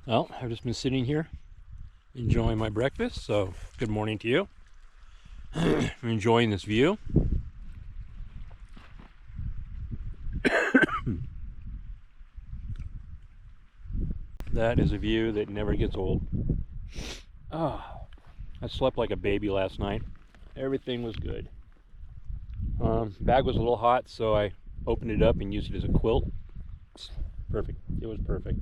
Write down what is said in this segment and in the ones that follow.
Well, I've just been sitting here enjoying my breakfast, so good morning to you. I'm enjoying this view. That is a view that never gets old. Oh, I slept like a baby last night. Everything was good. Bag was a little hot, so I opened it up and used it as a quilt. Perfect. It was perfect.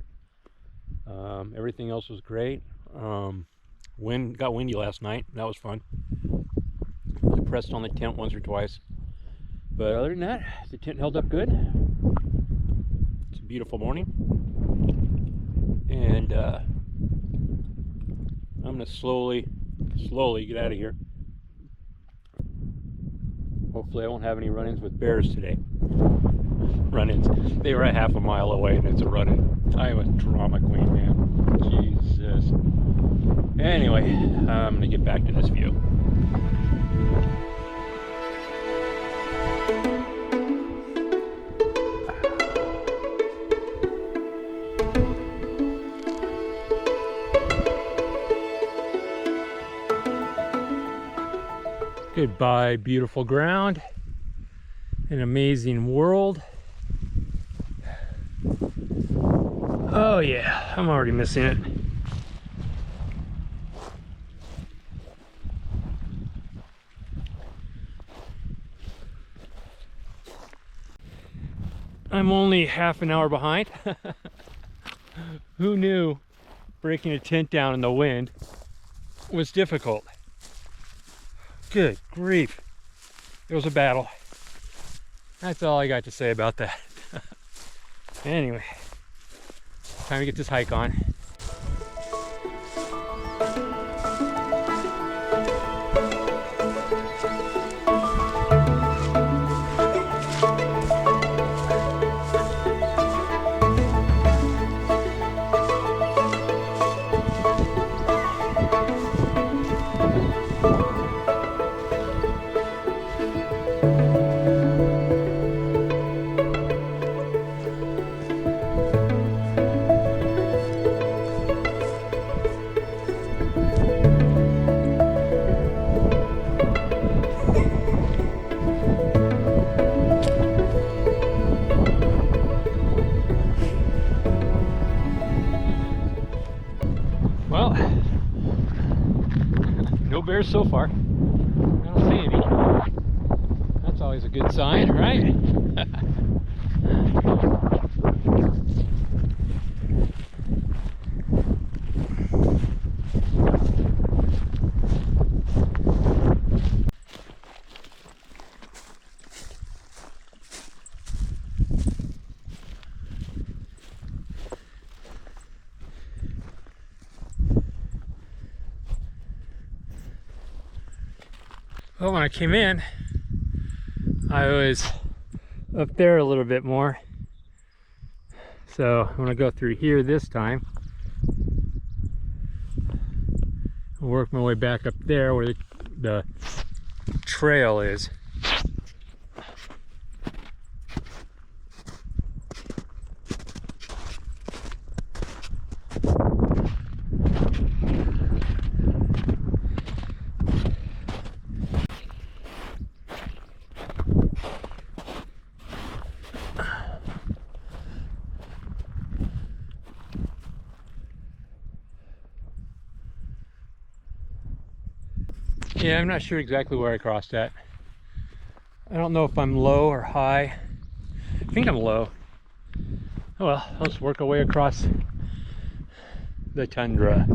Everything else was great. Got windy last night. That was fun. I pressed on the tent once or twice. But other than that, the tent held up good. It's a beautiful morning. And I'm going to slowly get out of here. Hopefully I won't have any run-ins with bears today. Run-ins. They were a half a mile away and it's a run-in. I am a drama queen, man. Jesus. Anyway, I'm going to get back to this view. Goodbye, beautiful ground, an amazing world. Oh yeah, I'm already missing it. I'm only half an hour behind. Who knew breaking a tent down in the wind was difficult? Good grief. It was a battle. That's all I got to say about that. Anyway, time to get this hike on. Well, no bears so far. I don't see any. That's always a good sign, right? Well, when I came in, I was up there a little bit more. So I'm going to go through here this time. I'll work my way back up there where the trail is. Yeah, I'm not sure exactly where I crossed at. I don't know if I'm low or high. I think I'm low. Oh well, let's work our way across the tundra.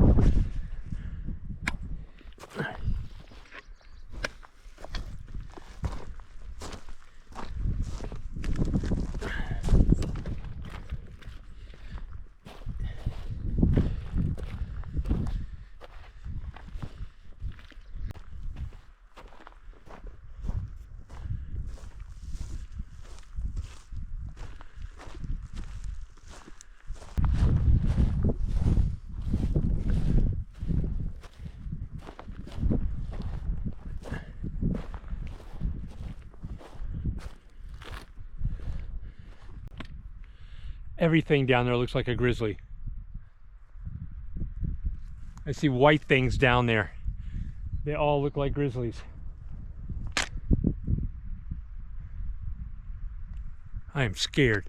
Everything down there looks like a grizzly. I see white things down there. They all look like grizzlies. I am scared.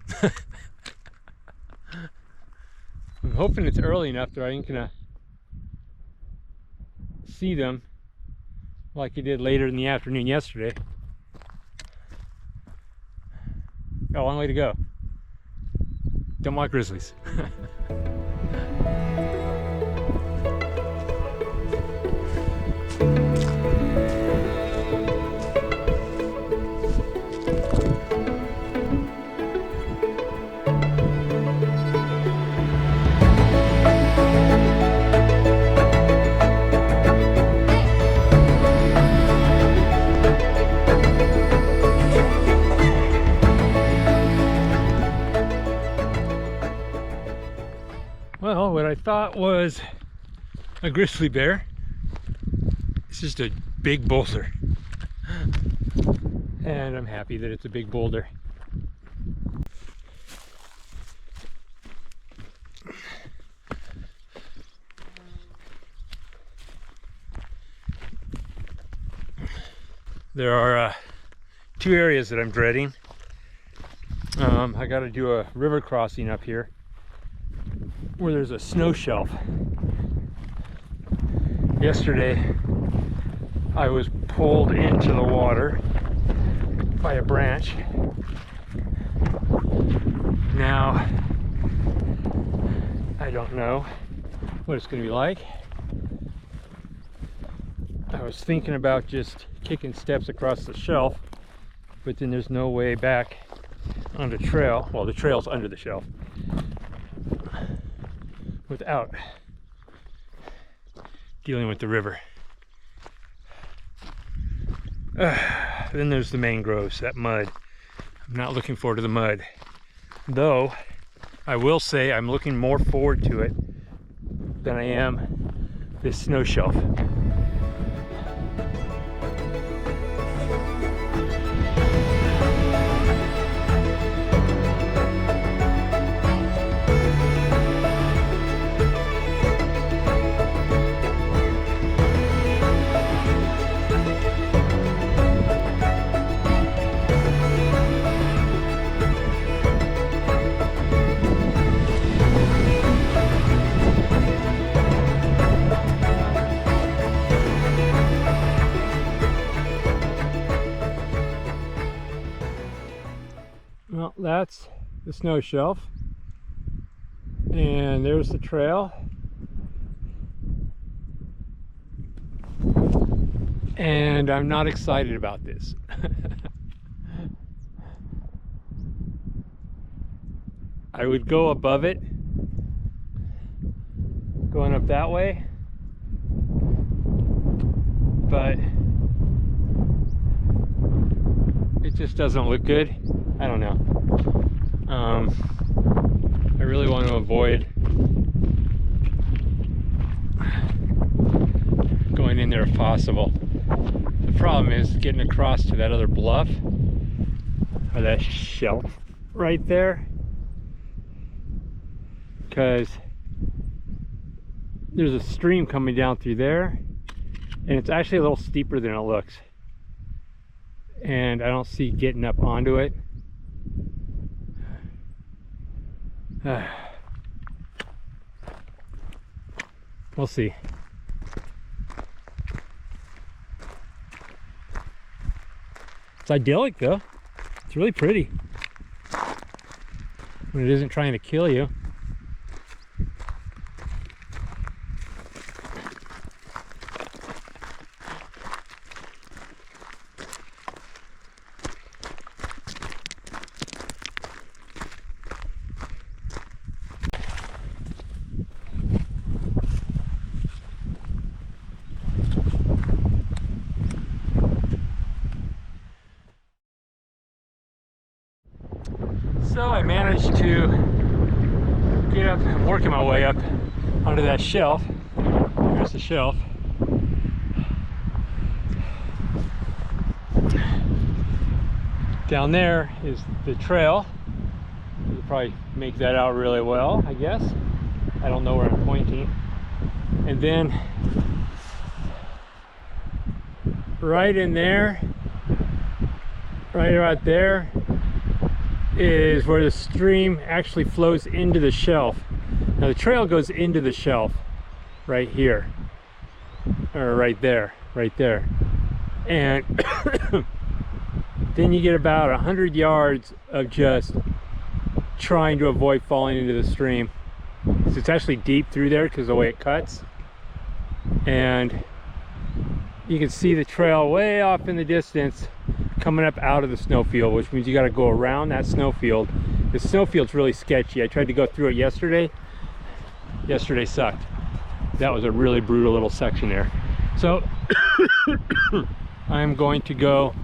I'm hoping it's early enough that I ain't gonna see them like I did later in the afternoon yesterday. Got a long way to go. Don't like grizzlies. Well, what I thought was a grizzly bear, it's just a big boulder. And I'm happy that it's a big boulder. There are two areas that I'm dreading. I got to do a river crossing up here where there's a snow shelf. Yesterday I was pulled into the water by a branch. Now I don't know what it's going to be like. I was thinking about just kicking steps across the shelf, but then there's no way back on the trail. Well, the trail's under the shelf, without dealing with the river. Then there's the mangroves, that mud. I'm not looking forward to the mud, though I will say I'm looking more forward to it than I am this snow shelf. Well, that's the snow shelf, and there's the trail, and I'm not excited about this. I would go above it, going up that way, but it just doesn't look good. I don't know. I really want to avoid going in there if possible. The problem is getting across to that other bluff, or that shelf right there, because there's a stream coming down through there, and it's actually a little steeper than it looks, and I don't see getting up onto it. We'll see. It's idyllic though. It's really pretty when it isn't trying to kill you. So I managed to get up, I'm working my way up onto that shelf. There's the shelf. Down there is the trail. You can probably make that out really well, I guess. I don't know where I'm pointing. And then right in there, right about there, is where the stream actually flows into the shelf. Now the trail goes into the shelf right here, or right there, and then you get about 100 yards of just trying to avoid falling into the stream. So it's actually deep through there because of the way it cuts, and you can see the trail way off in the distance coming up out of the snowfield, which means you got to go around that snowfield. The snowfield's really sketchy. I tried to go through it yesterday. Yesterday sucked. That was a really brutal little section there. So I'm going to go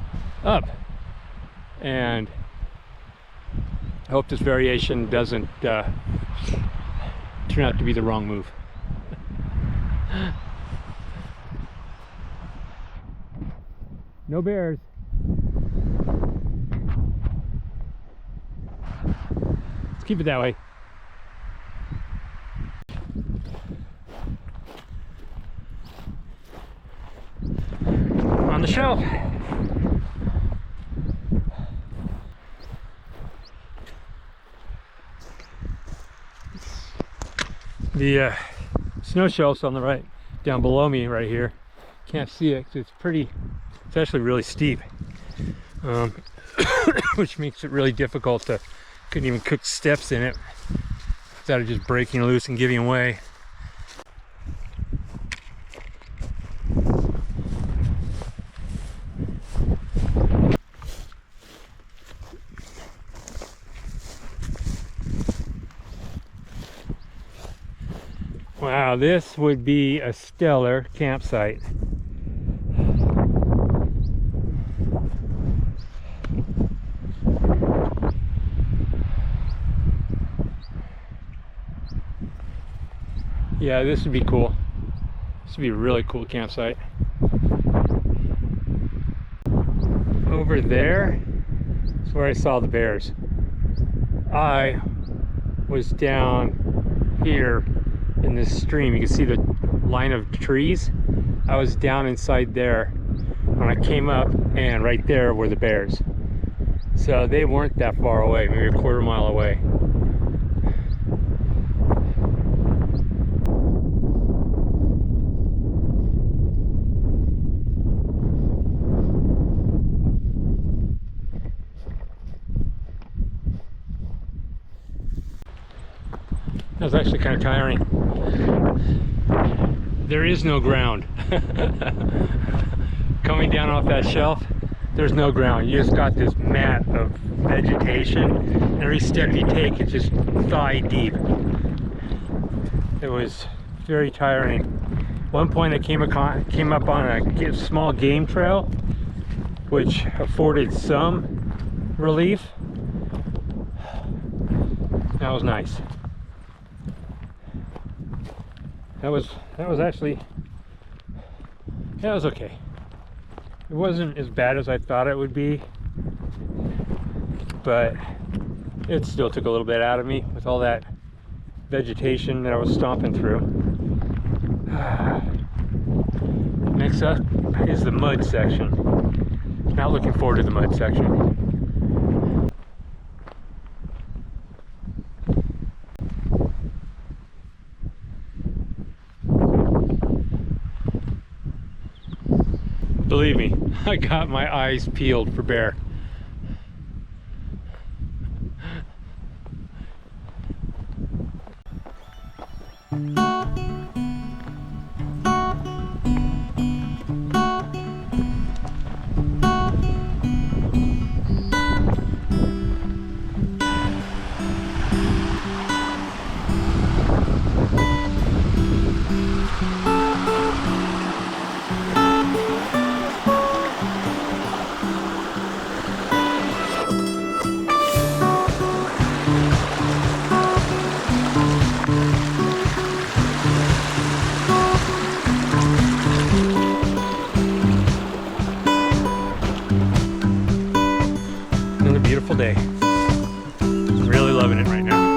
up, and I hope this variation doesn't turn out to be the wrong move. No bears. Let's keep it that way. On the shelf. The snow shelf's on the right, down below me right here. Can't see it 'cause it's actually really steep, which makes it really difficult to, couldn't even cook steps in it without it just breaking loose and giving way. Wow, this would be a stellar campsite. Yeah, this would be cool. This would be a really cool campsite. Over there is where I saw the bears. I was down here in this stream. You can see the line of trees. I was down inside there when I came up, and right there were the bears. So they weren't that far away, maybe a quarter mile away. That was actually kind of tiring. There is no ground. Coming down off that shelf, there's no ground. You just got this mat of vegetation, and every step you take is just thigh deep. It was very tiring. One point I came up on a small game trail, which afforded some relief. That was nice. That was actually, that was okay. It wasn't as bad as I thought it would be, but it still took a little bit out of me with all that vegetation that I was stomping through. Next up is the mud section. Not looking forward to the mud section. Believe me, I got my eyes peeled for bear. Beautiful day. I'm really loving it right now.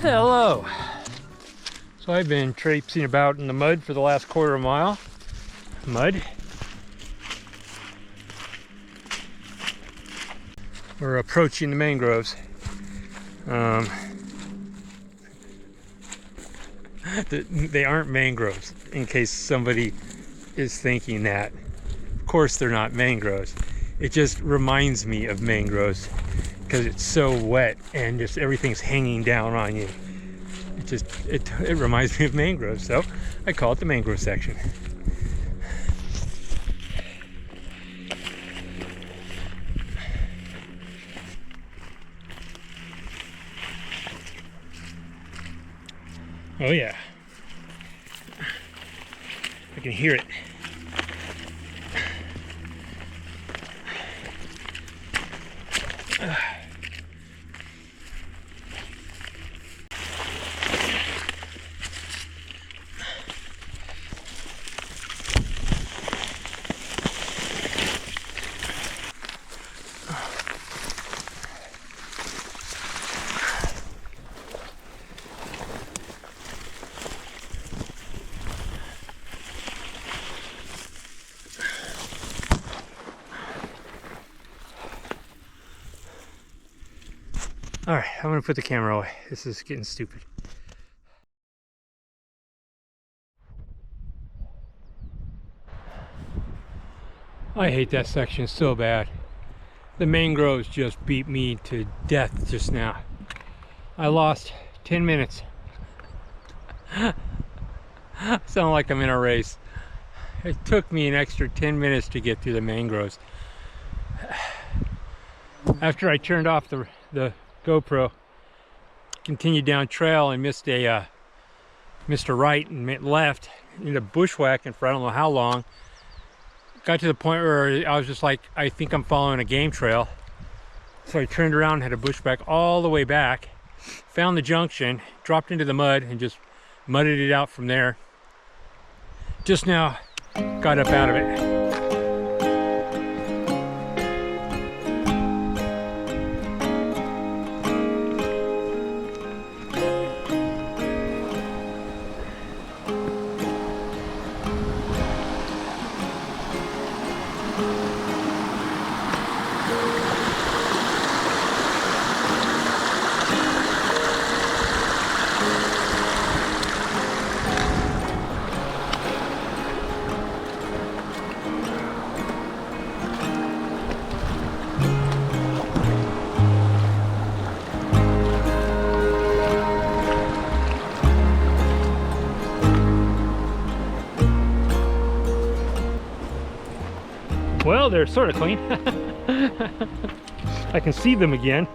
Hello. So I've been traipsing about in the mud for the last quarter mile. Mud. We're approaching the mangroves. They aren't mangroves, in case somebody is thinking that. Of course they're not mangroves. It just reminds me of mangroves because it's so wet and just everything's hanging down on you. It reminds me of mangroves, so I call it the mangrove section. Oh yeah, I can hear it. All right, I'm gonna put the camera away. This is getting stupid. I hate that section so bad. The mangroves just beat me to death just now. I lost 10 minutes. Sound like I'm in a race. It took me an extra 10 minutes to get through the mangroves. After I turned off the GoPro, continued down trail and missed a right and went left into bushwhacking for I don't know how long. Got to the point where I was just like, I think I'm following a game trail. So I turned around and had a bushwhack all the way back, found the junction, dropped into the mud and just mudded it out from there. Just now got up out of it. Well, they're sort of clean. I can see them again.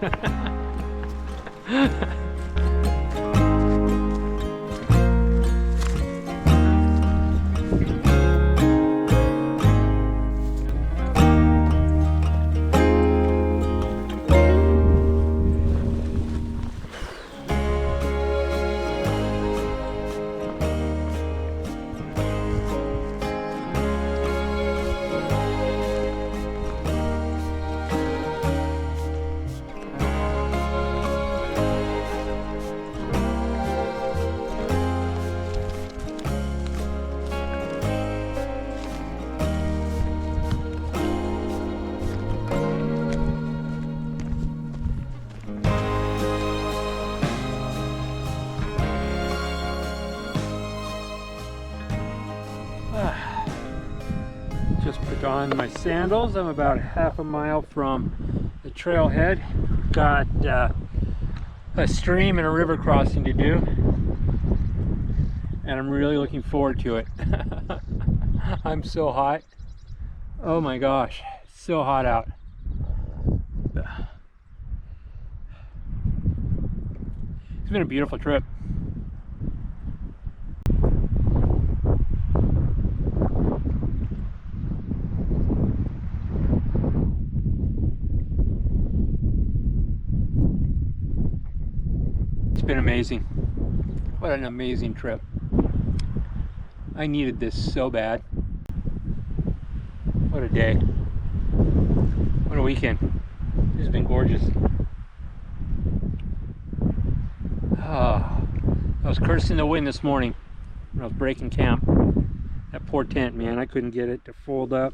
Just put on my sandals. I'm about half a mile from the trailhead. Got a stream and a river crossing to do, and I'm really looking forward to it. I'm so hot. Oh my gosh, it's so hot out. It's been a beautiful trip. It's been amazing. What an amazing trip. I needed this so bad. What a day. What a weekend. This has been gorgeous. I was cursing the wind this morning when I was breaking camp. That poor tent, man, I couldn't get it to fold up.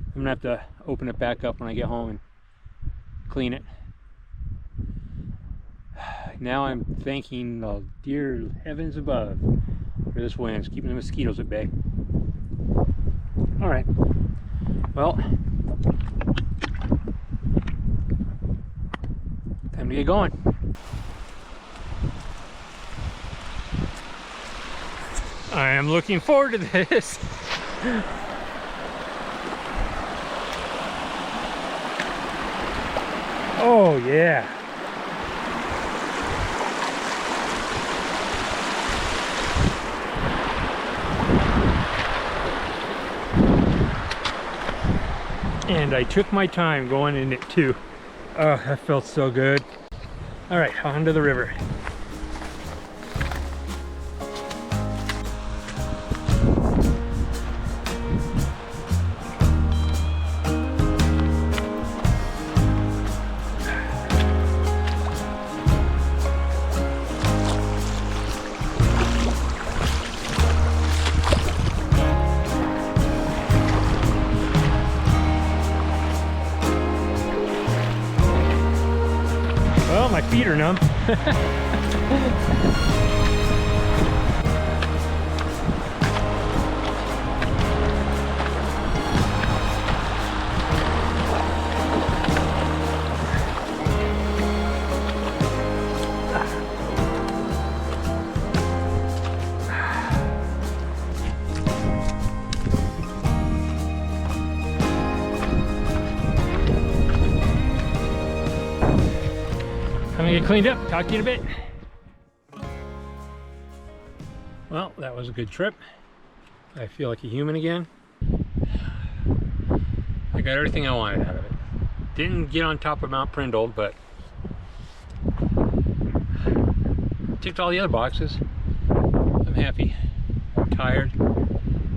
I'm gonna have to open it back up when I get home and clean it. Now I'm thanking the dear heavens above for this wind. It's keeping the mosquitoes at bay. All right, well, time to get going. I am looking forward to this. Oh yeah. And I took my time going in it too. Oh, that felt so good. All right, on to the river. Well, my feet are numb. I'm gonna get cleaned up. Talk to you in a bit. Well, that was a good trip. I feel like a human again. I got everything I wanted out of it. Didn't get on top of Mount Prindle, but ticked all the other boxes. I'm happy. I'm tired.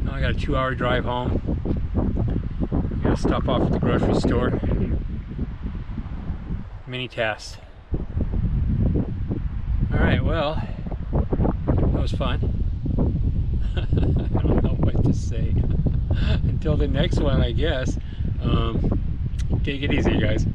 Now I got a 2-hour drive home. Gotta stop off at the grocery store. Mini tasks. Alright, well, that was fun. I don't know what to say. Until the next one, I guess. Take it easy, guys.